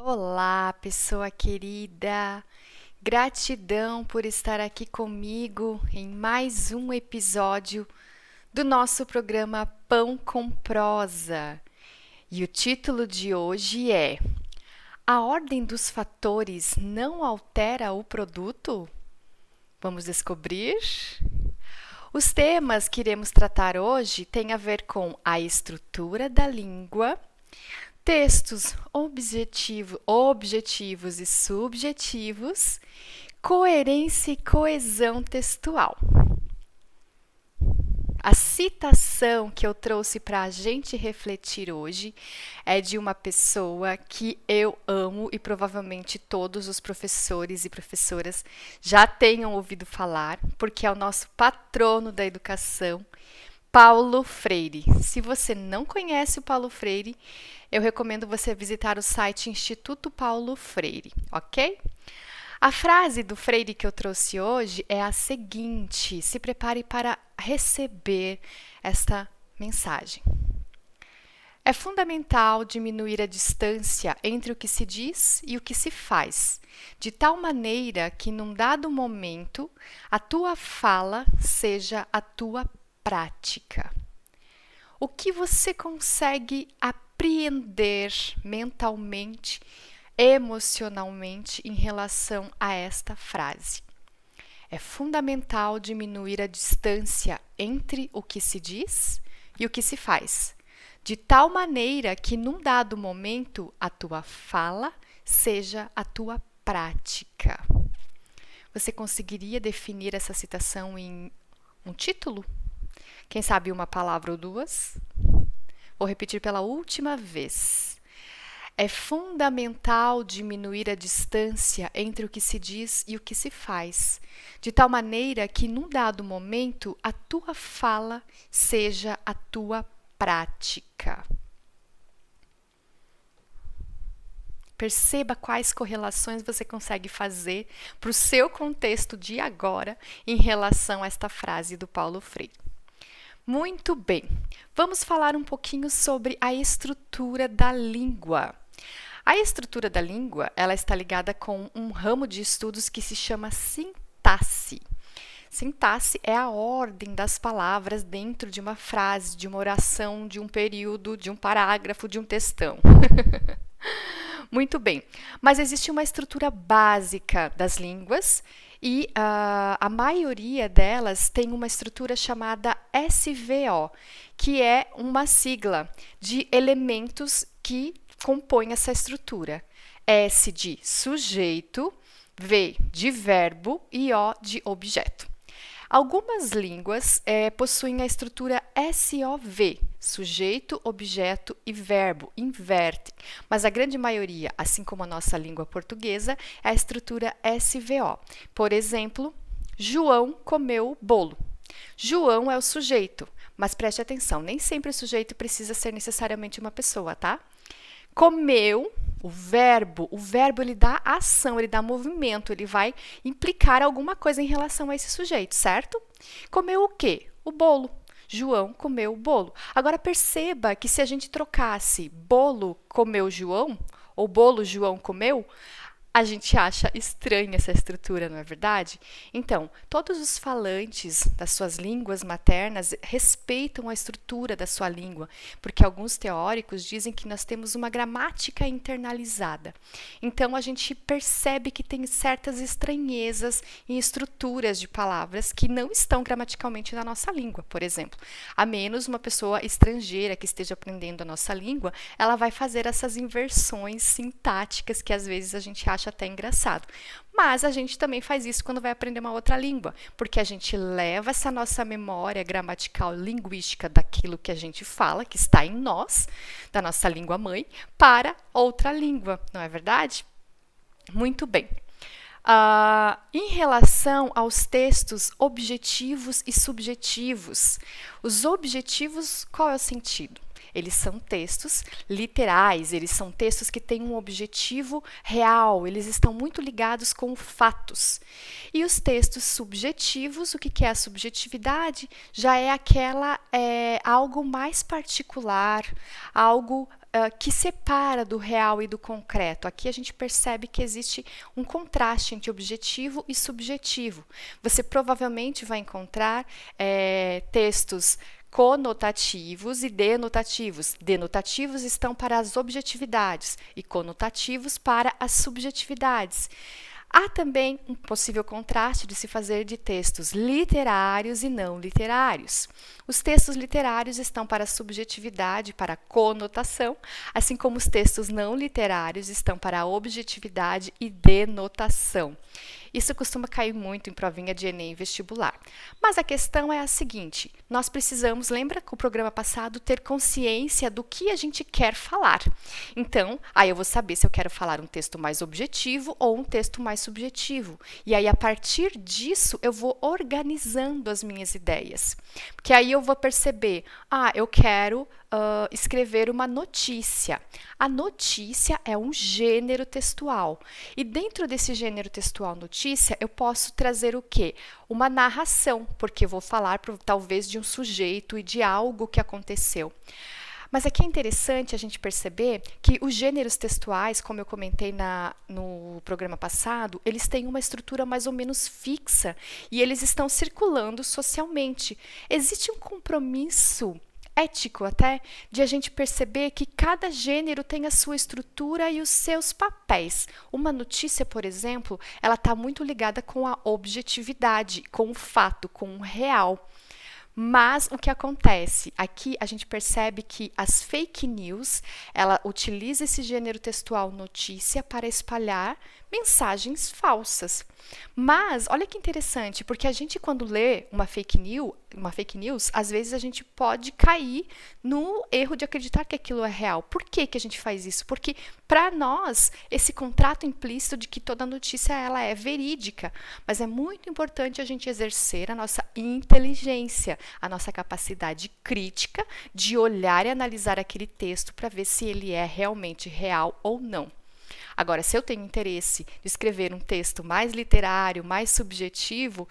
Olá, pessoa querida! Gratidão por estar aqui comigo em mais um episódio do nosso programa Pão com Prosa. E o título de hoje é: A ordem dos fatores não altera o produto? Vamos descobrir? Os temas que iremos tratar hoje têm a ver com a estrutura da língua, textos objetivos e subjetivos, coerência e coesão textual. A citação que eu trouxe para a gente refletir hoje é de uma pessoa que eu amo e provavelmente todos os professores e professoras já tenham ouvido falar, porque é o nosso patrono da educação, Paulo Freire. Se você não conhece o Paulo Freire, eu recomendo você visitar o site Instituto Paulo Freire, ok? A frase do Freire que eu trouxe hoje é a seguinte: se prepare para receber esta mensagem. É fundamental diminuir a distância entre o que se diz e o que se faz, de tal maneira que, num dado momento, a tua fala seja a tua prática. O que você consegue apreender mentalmente, emocionalmente em relação a esta frase? É fundamental diminuir a distância entre o que se diz e o que se faz, de tal maneira que, num dado momento, a tua fala seja a tua prática. Você conseguiria definir essa citação em um título? Quem sabe uma palavra ou duas? Vou repetir pela última vez. É fundamental diminuir a distância entre o que se diz e o que se faz, de tal maneira que, num dado momento, a tua fala seja a tua prática. Perceba quais correlações você consegue fazer para o seu contexto de agora em relação a esta frase do Paulo Freire. Muito bem, vamos falar um pouquinho sobre a estrutura da língua. A estrutura da língua, ela está ligada com um ramo de estudos que se chama sintaxe. Sintaxe é a ordem das palavras dentro de uma frase, de uma oração, de um período, de um parágrafo, de um textão. Muito bem, mas existe uma estrutura básica das línguas e a maioria delas tem uma estrutura chamada SVO, que é uma sigla de elementos que compõem essa estrutura. S de sujeito, V de verbo e O de objeto. Algumas línguas possuem a estrutura SOV, sujeito, objeto e verbo, inverte, mas a grande maioria, assim como a nossa língua portuguesa, é a estrutura SVO. Por exemplo, João comeu bolo. João é o sujeito, mas preste atenção, nem sempre o sujeito precisa ser necessariamente uma pessoa, tá? Comeu, o verbo ele dá ação, ele dá movimento, ele vai implicar alguma coisa em relação a esse sujeito, certo? Comeu o quê? O bolo. João comeu o bolo. Agora perceba que se a gente trocasse bolo comeu João, ou bolo João comeu, a gente acha estranha essa estrutura, não é verdade? Então, todos os falantes das suas línguas maternas respeitam a estrutura da sua língua, porque alguns teóricos dizem que nós temos uma gramática internalizada. Então, a gente percebe que tem certas estranhezas em estruturas de palavras que não estão gramaticalmente na nossa língua, por exemplo. A menos uma pessoa estrangeira que esteja aprendendo a nossa língua, ela vai fazer essas inversões sintáticas que às vezes a gente acha até engraçado. Mas a gente também faz isso quando vai aprender uma outra língua, porque a gente leva essa nossa memória gramatical linguística daquilo que a gente fala, que está em nós, da nossa língua mãe, para outra língua, não é verdade? Muito bem. Em relação aos textos objetivos e subjetivos, os objetivos, qual é o sentido? Eles são textos literais, eles são textos que têm um objetivo real, eles estão muito ligados com fatos. E os textos subjetivos, o que é a subjetividade? Já é algo mais particular, algo que separa do real e do concreto. Aqui a gente percebe que existe um contraste entre objetivo e subjetivo. Você provavelmente vai encontrar textos conotativos e denotativos. Denotativos estão para as objetividades e conotativos para as subjetividades. Há também um possível contraste de se fazer de textos literários e não literários. Os textos literários estão para a subjetividade, para a conotação, assim como os textos não literários estão para a objetividade e denotação. Isso costuma cair muito em provinha de Enem vestibular. Mas a questão é a seguinte: nós precisamos, lembra que o programa passado, ter consciência do que a gente quer falar. Então, aí eu vou saber se eu quero falar um texto mais objetivo ou um texto mais subjetivo. E aí, a partir disso, eu vou organizando as minhas ideias. Porque aí eu vou perceber, eu quero escrever uma notícia. A notícia é um gênero textual. E dentro desse gênero textual notícia, eu posso trazer o quê? Uma narração, porque eu vou falar talvez de um sujeito e de algo que aconteceu. Mas aqui é interessante a gente perceber que os gêneros textuais, como eu comentei no programa passado, eles têm uma estrutura mais ou menos fixa e eles estão circulando socialmente. Existe um compromisso ético até, de a gente perceber que cada gênero tem a sua estrutura e os seus papéis. Uma notícia, por exemplo, ela está muito ligada com a objetividade, com o fato, com o real. Mas o que acontece? Aqui a gente percebe que as fake news, ela utiliza esse gênero textual notícia para espalhar mensagens falsas. Mas olha que interessante, porque a gente quando lê uma fake news, às vezes a gente pode cair no erro de acreditar que aquilo é real. Por que a gente faz isso? Porque para nós esse contrato implícito de que toda notícia ela é verídica, mas é muito importante a gente exercer a nossa inteligência, a nossa capacidade crítica de olhar e analisar aquele texto para ver se ele é realmente real ou não. Agora, se eu tenho interesse de escrever um texto mais literário, mais subjetivo,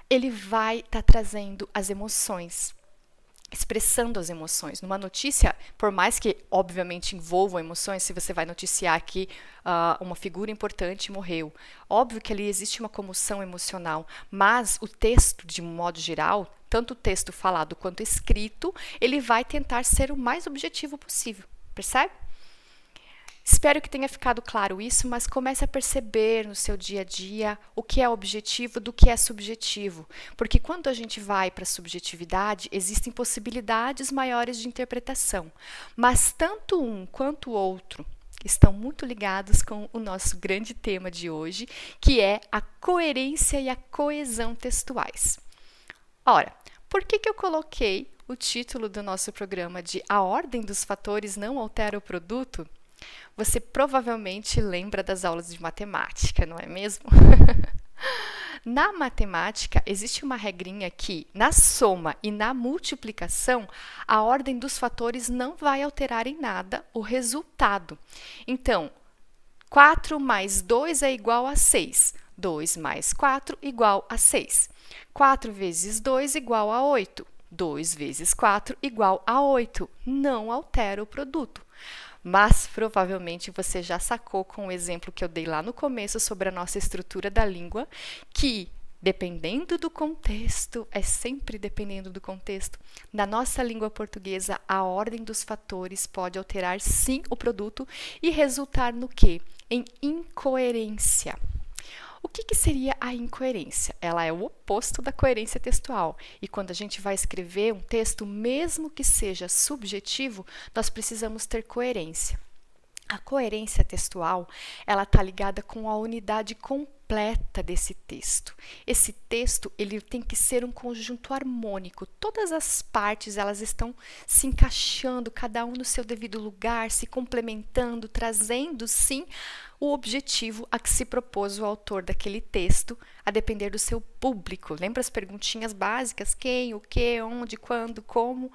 ele vai estar trazendo as emoções, expressando as emoções. Numa notícia, por mais que, obviamente, envolvam emoções, se você vai noticiar que uma figura importante morreu, óbvio que ali existe uma comoção emocional, mas o texto, de um modo geral, tanto o texto falado quanto escrito, ele vai tentar ser o mais objetivo possível, percebe? Espero que tenha ficado claro isso, mas comece a perceber no seu dia a dia o que é objetivo do que é subjetivo. Porque quando a gente vai para a subjetividade, existem possibilidades maiores de interpretação. Mas tanto um quanto o outro estão muito ligados com o nosso grande tema de hoje, que é a coerência e a coesão textuais. Ora, por que eu coloquei o título do nosso programa de A Ordem dos Fatores Não Altera o Produto? Você provavelmente lembra das aulas de matemática, não é mesmo? Na matemática, existe uma regrinha que, na soma e na multiplicação, a ordem dos fatores não vai alterar em nada o resultado. Então, 4 mais 2 é igual a 6. 2 mais 4 igual a 6. 4 vezes 2 igual a 8. 2 vezes 4 igual a 8. Não altera o produto. Mas provavelmente você já sacou com o exemplo que eu dei lá no começo sobre a nossa estrutura da língua, que dependendo do contexto, é sempre dependendo do contexto, na nossa língua portuguesa, a ordem dos fatores pode alterar sim o produto e resultar no quê? Em incoerência. O que seria a incoerência? Ela é o oposto da coerência textual. E quando a gente vai escrever um texto, mesmo que seja subjetivo, nós precisamos ter coerência. A coerência textual, ela está ligada com a unidade completa desse texto. Esse texto, ele tem que ser um conjunto harmônico. Todas as partes, elas estão se encaixando, cada um no seu devido lugar, se complementando, trazendo, sim, o objetivo a que se propôs o autor daquele texto, a depender do seu público. Lembra as perguntinhas básicas? Quem, o que, onde, quando, como?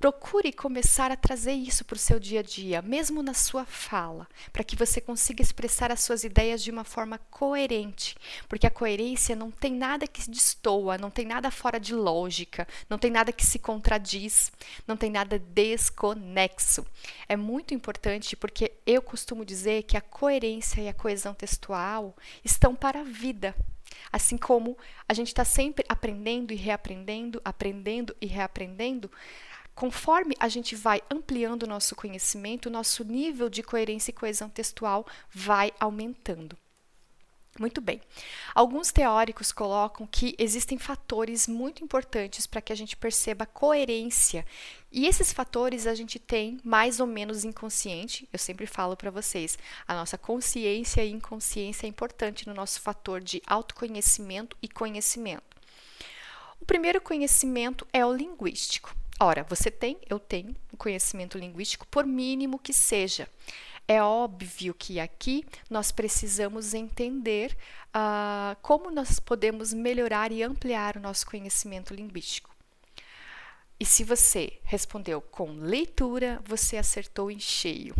Procure começar a trazer isso para o seu dia a dia, mesmo na sua fala, para que você consiga expressar as suas ideias de uma forma coerente, porque a coerência não tem nada que se destoa, não tem nada fora de lógica, não tem nada que se contradiz, não tem nada desconexo. É muito importante porque eu costumo dizer que a coerência e a coesão textual estão para a vida. Assim como a gente está sempre aprendendo e reaprendendo, aprendendo e reaprendendo, conforme a gente vai ampliando o nosso conhecimento, o nosso nível de coerência e coesão textual vai aumentando. Muito bem. Alguns teóricos colocam que existem fatores muito importantes para que a gente perceba a coerência. E esses fatores a gente tem mais ou menos inconsciente. Eu sempre falo para vocês, a nossa consciência e inconsciência é importante no nosso fator de autoconhecimento e conhecimento. O primeiro conhecimento é o linguístico. Ora, você tem, eu tenho um conhecimento linguístico, por mínimo que seja. É óbvio que aqui nós precisamos entender como nós podemos melhorar e ampliar o nosso conhecimento linguístico. E se você respondeu com leitura, você acertou em cheio.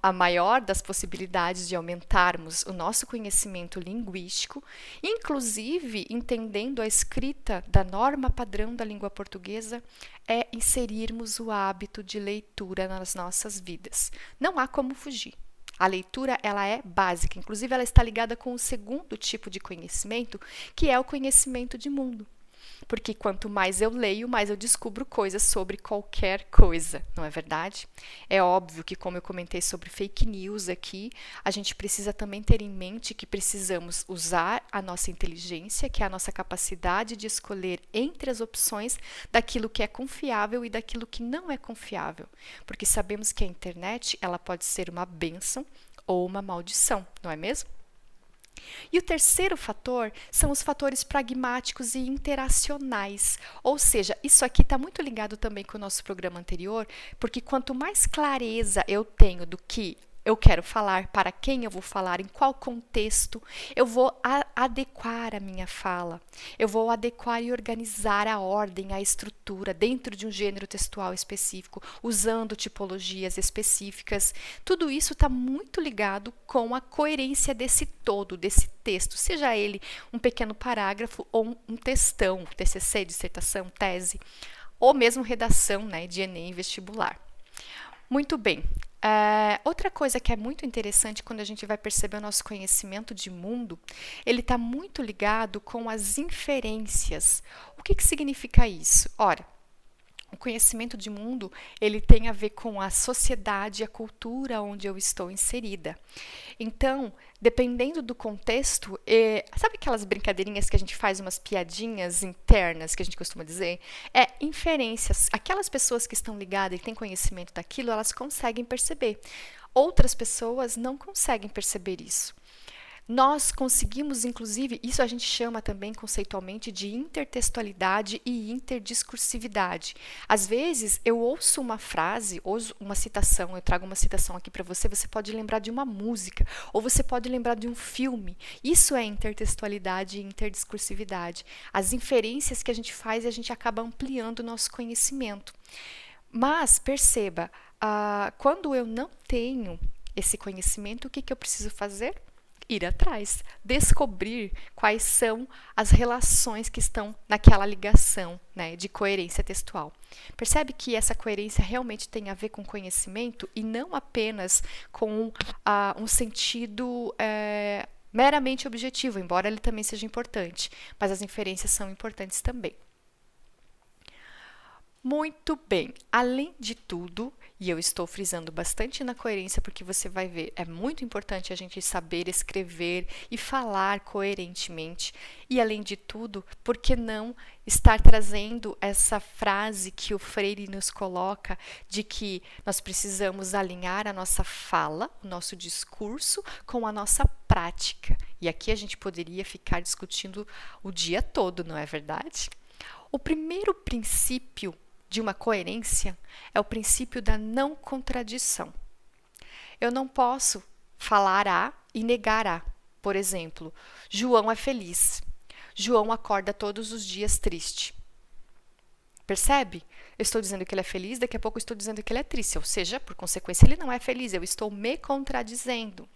A maior das possibilidades de aumentarmos o nosso conhecimento linguístico, inclusive entendendo a escrita da norma padrão da língua portuguesa, é inserirmos o hábito de leitura nas nossas vidas. Não há como fugir. A leitura ela é básica, inclusive ela está ligada com o segundo tipo de conhecimento, que é o conhecimento de mundo. Porque quanto mais eu leio, mais eu descubro coisas sobre qualquer coisa, não é verdade? É óbvio que, como eu comentei sobre fake news aqui, a gente precisa também ter em mente que precisamos usar a nossa inteligência, que é a nossa capacidade de escolher entre as opções daquilo que é confiável e daquilo que não é confiável. Porque sabemos que a internet ela pode ser uma bênção ou uma maldição, não é mesmo? E o terceiro fator são os fatores pragmáticos e interacionais. Ou seja, isso aqui está muito ligado também com o nosso programa anterior, porque quanto mais clareza eu tenho do que eu quero falar, para quem eu vou falar, em qual contexto, eu vou adequar a minha fala. Eu vou adequar e organizar a ordem, a estrutura dentro de um gênero textual específico, usando tipologias específicas. Tudo isso está muito ligado com a coerência desse todo, desse texto, seja ele um pequeno parágrafo ou um textão, TCC, dissertação, tese, ou mesmo redação, né, de Enem vestibular. Muito bem. Outra coisa que é muito interessante quando a gente vai perceber o nosso conhecimento de mundo, ele está muito ligado com as inferências. O que significa isso? Ora, o conhecimento de mundo, ele tem a ver com a sociedade, a cultura onde eu estou inserida. Então, dependendo do contexto, sabe aquelas brincadeirinhas que a gente faz, umas piadinhas internas, que a gente costuma dizer? Inferências. Aquelas pessoas que estão ligadas e têm conhecimento daquilo, elas conseguem perceber. Outras pessoas não conseguem perceber isso. Nós conseguimos, inclusive, isso a gente chama também conceitualmente de intertextualidade e interdiscursividade. Às vezes, eu ouço uma frase, ouço uma citação, eu trago uma citação aqui para você, você pode lembrar de uma música, ou você pode lembrar de um filme. Isso é intertextualidade e interdiscursividade. As inferências que a gente faz e a gente acaba ampliando o nosso conhecimento. Mas, perceba, quando eu não tenho esse conhecimento, o que eu preciso fazer? Ir atrás, descobrir quais são as relações que estão naquela ligação, né, de coerência textual. Percebe que essa coerência realmente tem a ver com conhecimento e não apenas com um sentido meramente objetivo, embora ele também seja importante, mas as inferências são importantes também. Muito bem, além de tudo, e eu estou frisando bastante na coerência porque você vai ver, é muito importante a gente saber escrever e falar coerentemente. E além de tudo, por que não estar trazendo essa frase que o Freire nos coloca de que nós precisamos alinhar a nossa fala, o nosso discurso com a nossa prática. E aqui a gente poderia ficar discutindo o dia todo, não é verdade? O primeiro princípio de uma coerência é o princípio da não contradição. Eu não posso falar A e negar A. Por exemplo, João é feliz. João acorda todos os dias triste. Percebe? eu estou dizendo que ele é feliz, daqui a pouco eu estou dizendo que ele é triste, ou seja, por consequência, ele não é feliz, eu estou me contradizendo.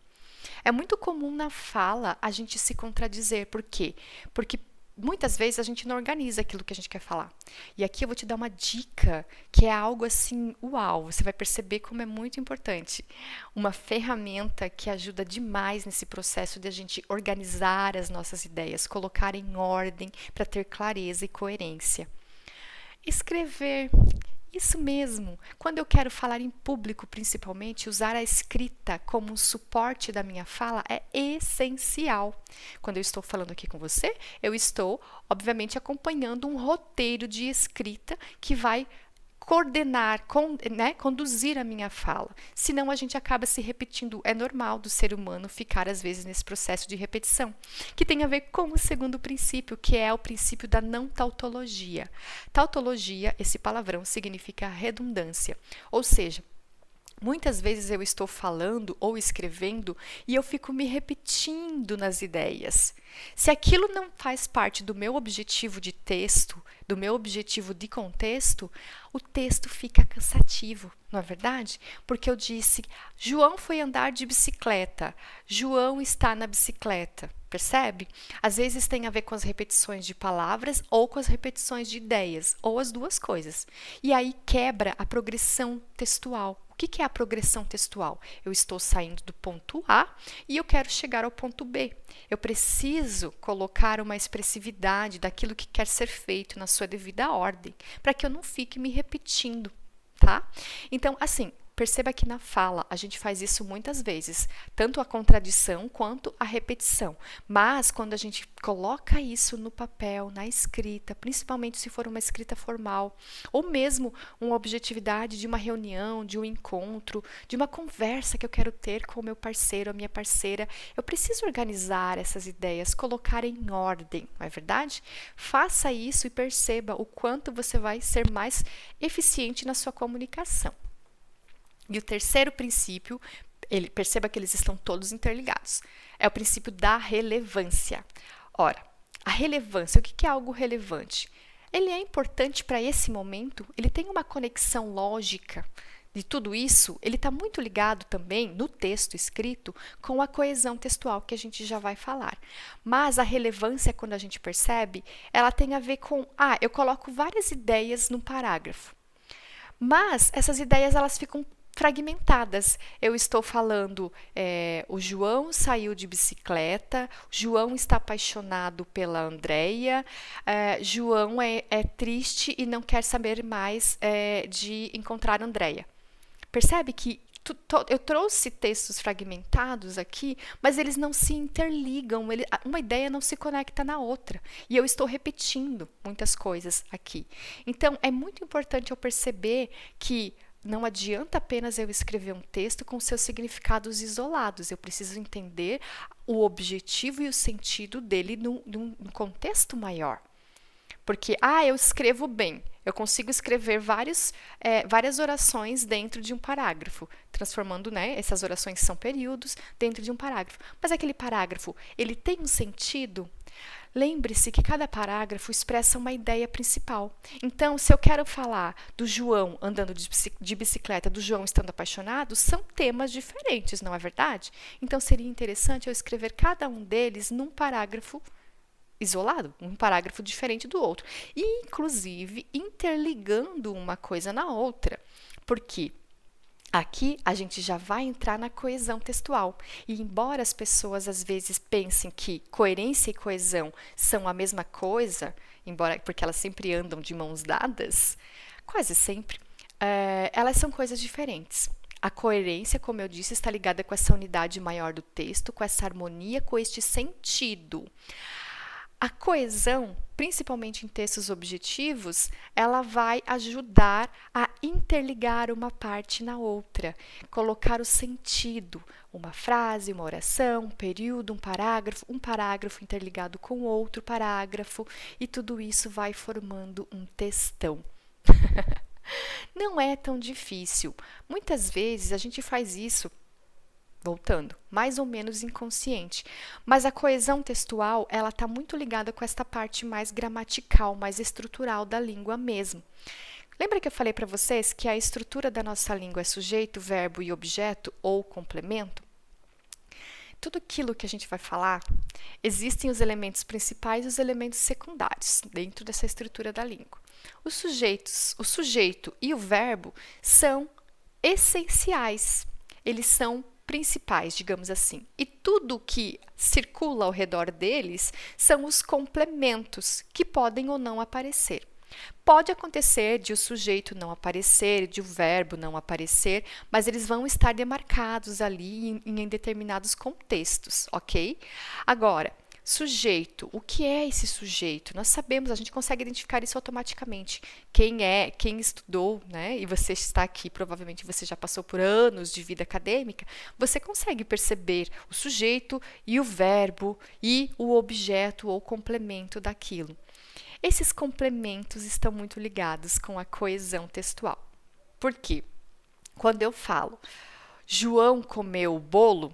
É muito comum na fala a gente se contradizer. Por quê? Porque muitas vezes a gente não organiza aquilo que a gente quer falar. E aqui eu vou te dar uma dica que é algo assim, uau, você vai perceber como é muito importante. Uma ferramenta que ajuda demais nesse processo de a gente organizar as nossas ideias, colocar em ordem para ter clareza e coerência. Escrever. Isso mesmo. Quando eu quero falar em público, principalmente, usar a escrita como um suporte da minha fala é essencial. Quando eu estou falando aqui com você, eu estou, obviamente, acompanhando um roteiro de escrita que vai coordenar, conduzir a minha fala. Senão a gente acaba se repetindo. É normal do ser humano ficar, às vezes, nesse processo de repetição, que tem a ver com o segundo princípio, que é o princípio da não tautologia. Tautologia, esse palavrão, significa redundância, ou seja, muitas vezes eu estou falando ou escrevendo e eu fico me repetindo nas ideias. Se aquilo não faz parte do meu objetivo de texto, do meu objetivo de contexto, o texto fica cansativo, não é verdade? Porque eu disse, João foi andar de bicicleta, João está na bicicleta. Percebe? Às vezes tem a ver com as repetições de palavras ou com as repetições de ideias, ou as duas coisas. E aí quebra a progressão textual. O que é a progressão textual? Eu estou saindo do ponto A e eu quero chegar ao ponto B. Eu preciso colocar uma expressividade daquilo que quer ser feito na sua devida ordem, para que eu não fique me repetindo, tá? Então, assim, perceba que na fala a gente faz isso muitas vezes, tanto a contradição quanto a repetição. Mas quando a gente coloca isso no papel, na escrita, principalmente se for uma escrita formal, ou mesmo uma objetividade de uma reunião, de um encontro, de uma conversa que eu quero ter com o meu parceiro, a minha parceira, eu preciso organizar essas ideias, colocar em ordem, não é verdade? Faça isso e perceba o quanto você vai ser mais eficiente na sua comunicação. E o terceiro princípio, perceba que eles estão todos interligados, é o princípio da relevância. Ora, a relevância, o que é algo relevante? Ele é importante para esse momento, ele tem uma conexão lógica de tudo isso, ele está muito ligado também no texto escrito com a coesão textual que a gente já vai falar. Mas a relevância, quando a gente percebe, ela tem a ver com, eu coloco várias ideias num parágrafo. Mas essas ideias elas ficam fragmentadas. Eu estou falando, o João saiu de bicicleta, João está apaixonado pela Andreia, João é triste e não quer saber mais de encontrar Andreia. Percebe que eu trouxe textos fragmentados aqui, mas eles não se interligam, uma ideia não se conecta na outra. E eu estou repetindo muitas coisas aqui. Então, é muito importante eu perceber que não adianta apenas eu escrever um texto com seus significados isolados. Eu preciso entender o objetivo e o sentido dele num contexto maior. Porque, eu escrevo bem. Eu consigo escrever várias orações dentro de um parágrafo, transformando, essas orações são períodos, dentro de um parágrafo. Mas aquele parágrafo, ele tem um sentido? Lembre-se que cada parágrafo expressa uma ideia principal. Então, se eu quero falar do João andando de bicicleta, do João estando apaixonado, são temas diferentes, não é verdade? Então, seria interessante eu escrever cada um deles num parágrafo isolado, um parágrafo diferente do outro. E, inclusive, interligando uma coisa na outra. Porque aqui a gente já vai entrar na coesão textual. E embora as pessoas às vezes pensem que coerência e coesão são a mesma coisa, porque elas sempre andam de mãos dadas, quase sempre, elas são coisas diferentes. A coerência, como eu disse, está ligada com essa unidade maior do texto, com essa harmonia, com este sentido. A coesão, principalmente em textos objetivos, ela vai ajudar a interligar uma parte na outra, colocar o sentido, uma frase, uma oração, um período, um parágrafo interligado com outro parágrafo, e tudo isso vai formando um textão. Não é tão difícil. Muitas vezes a gente faz isso voltando, mais ou menos inconsciente. Mas a coesão textual, ela está muito ligada com esta parte mais gramatical, mais estrutural da língua mesmo. Lembra que eu falei para vocês que a estrutura da nossa língua é sujeito, verbo e objeto ou complemento? Tudo aquilo que a gente vai falar, existem os elementos principais e os elementos secundários dentro dessa estrutura da língua. Os sujeitos, o sujeito e o verbo são essenciais, eles são principais, digamos assim. E tudo que circula ao redor deles são os complementos que podem ou não aparecer. Pode acontecer de o sujeito não aparecer, de o verbo não aparecer, mas eles vão estar demarcados ali em determinados contextos, ok? Agora, sujeito, o que é esse sujeito? Nós sabemos, a gente consegue identificar isso automaticamente. Quem é, quem estudou, né? E você está aqui, provavelmente você já passou por anos de vida acadêmica, você consegue perceber o sujeito e o verbo e o objeto ou complemento daquilo. Esses complementos estão muito ligados com a coesão textual. Por quê? Quando eu falo João comeu o bolo,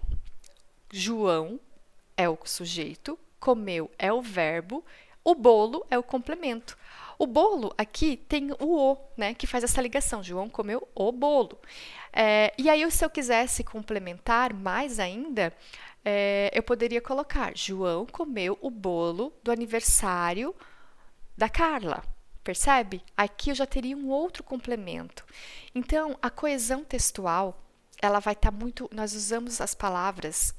João é o sujeito, comeu é o verbo, o bolo é o complemento. O bolo aqui tem o o, né, que faz essa ligação. João comeu o bolo. E aí, se eu quisesse complementar mais ainda, eu poderia colocar João comeu o bolo do aniversário da Carla, percebe? Aqui eu já teria um outro complemento. Então, a coesão textual, ela vai estar muito... Nós usamos as palavras,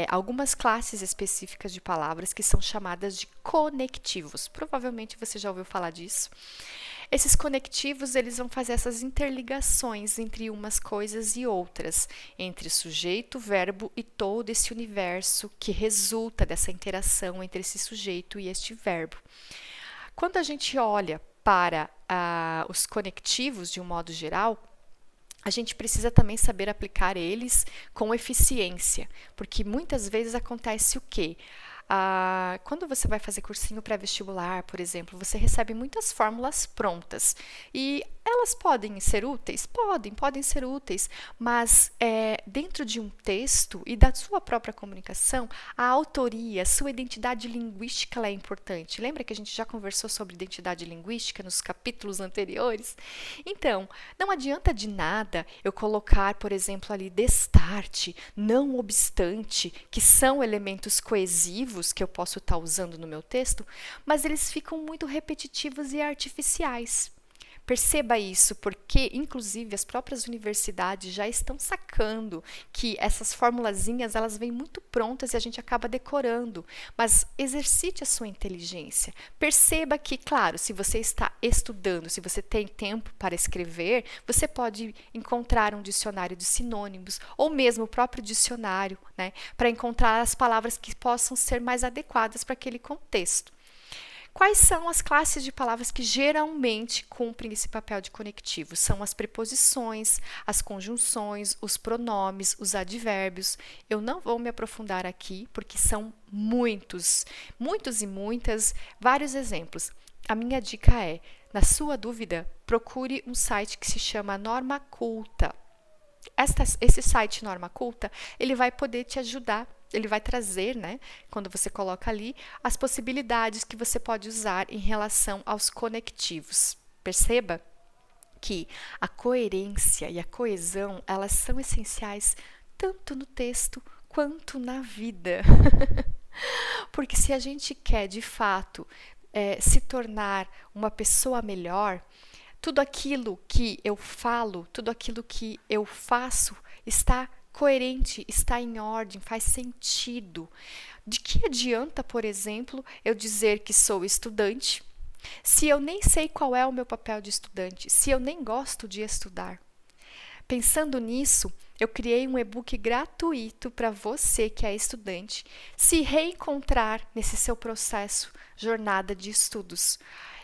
algumas classes específicas de palavras que são chamadas de conectivos. Provavelmente você já ouviu falar disso. Esses conectivos, eles vão fazer essas interligações entre umas coisas e outras, entre sujeito, verbo e todo esse universo que resulta dessa interação entre esse sujeito e este verbo. Quando a gente olha para os conectivos de um modo geral, a gente precisa também saber aplicar eles com eficiência, porque muitas vezes acontece o quê? Quando você vai fazer cursinho pré-vestibular, por exemplo, você recebe muitas fórmulas prontas e elas podem ser úteis? Podem ser úteis, mas dentro de um texto e da sua própria comunicação, a autoria, a sua identidade linguística ela é importante. Lembra que a gente já conversou sobre identidade linguística nos capítulos anteriores? Então, não adianta de nada eu colocar, por exemplo, ali destarte, não obstante, que são elementos coesivos que eu posso estar usando no meu texto, mas eles ficam muito repetitivos e artificiais. Perceba isso, porque, inclusive, as próprias universidades já estão sacando que essas formulazinhas, elas vêm muito prontas e a gente acaba decorando. Mas exercite a sua inteligência. Perceba que, claro, se você está estudando, se você tem tempo para escrever, você pode encontrar um dicionário de sinônimos ou mesmo o próprio dicionário, né, para encontrar as palavras que possam ser mais adequadas para aquele contexto. Quais são as classes de palavras que geralmente cumprem esse papel de conectivo? São as preposições, as conjunções, os pronomes, os advérbios. Eu não vou me aprofundar aqui, porque são muitos e muitas, vários exemplos. A minha dica é, na sua dúvida, procure um site que se chama Norma Culta. Esse site Norma Culta, ele vai poder te ajudar. Ele vai trazer, né, quando você coloca ali, as possibilidades que você pode usar em relação aos conectivos. Perceba que a coerência e a coesão, elas são essenciais tanto no texto quanto na vida. Porque se a gente quer, de fato, se tornar uma pessoa melhor, tudo aquilo que eu falo, tudo aquilo que eu faço está coerente, está em ordem, faz sentido. De que adianta, por exemplo, eu dizer que sou estudante, se eu nem sei qual é o meu papel de estudante, se eu nem gosto de estudar? Pensando nisso, eu criei um e-book gratuito para você que é estudante se reencontrar nesse seu processo, jornada de estudos.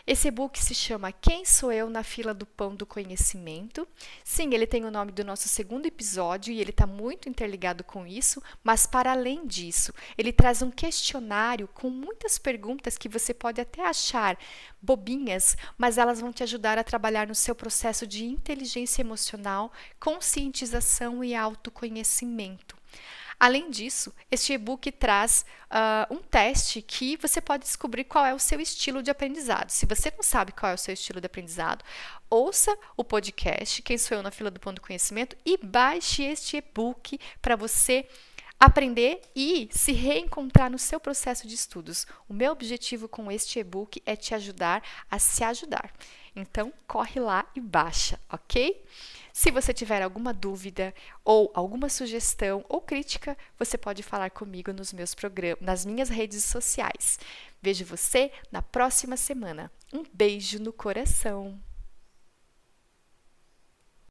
Esse e-book se chama Quem Sou Eu na Fila do Pão do Conhecimento? Sim, ele tem o nome do nosso segundo episódio e ele está muito interligado com isso, mas para além disso, ele traz um questionário com muitas perguntas que você pode até achar bobinhas, mas elas vão te ajudar a trabalhar no seu processo de inteligência emocional, conscientização e autoconhecimento. Além disso, este e-book traz um teste que você pode descobrir qual é o seu estilo de aprendizado. Se você não sabe qual é o seu estilo de aprendizado, ouça o podcast Quem Sou Eu na Fila do Pão do Conhecimento e baixe este e-book para você aprender e se reencontrar no seu processo de estudos. O meu objetivo com este e-book é te ajudar a se ajudar. Então, corre lá e baixa, ok? Se você tiver alguma dúvida ou alguma sugestão ou crítica, você pode falar comigo nos meus programas, nas minhas redes sociais. Vejo você na próxima semana. Um beijo no coração!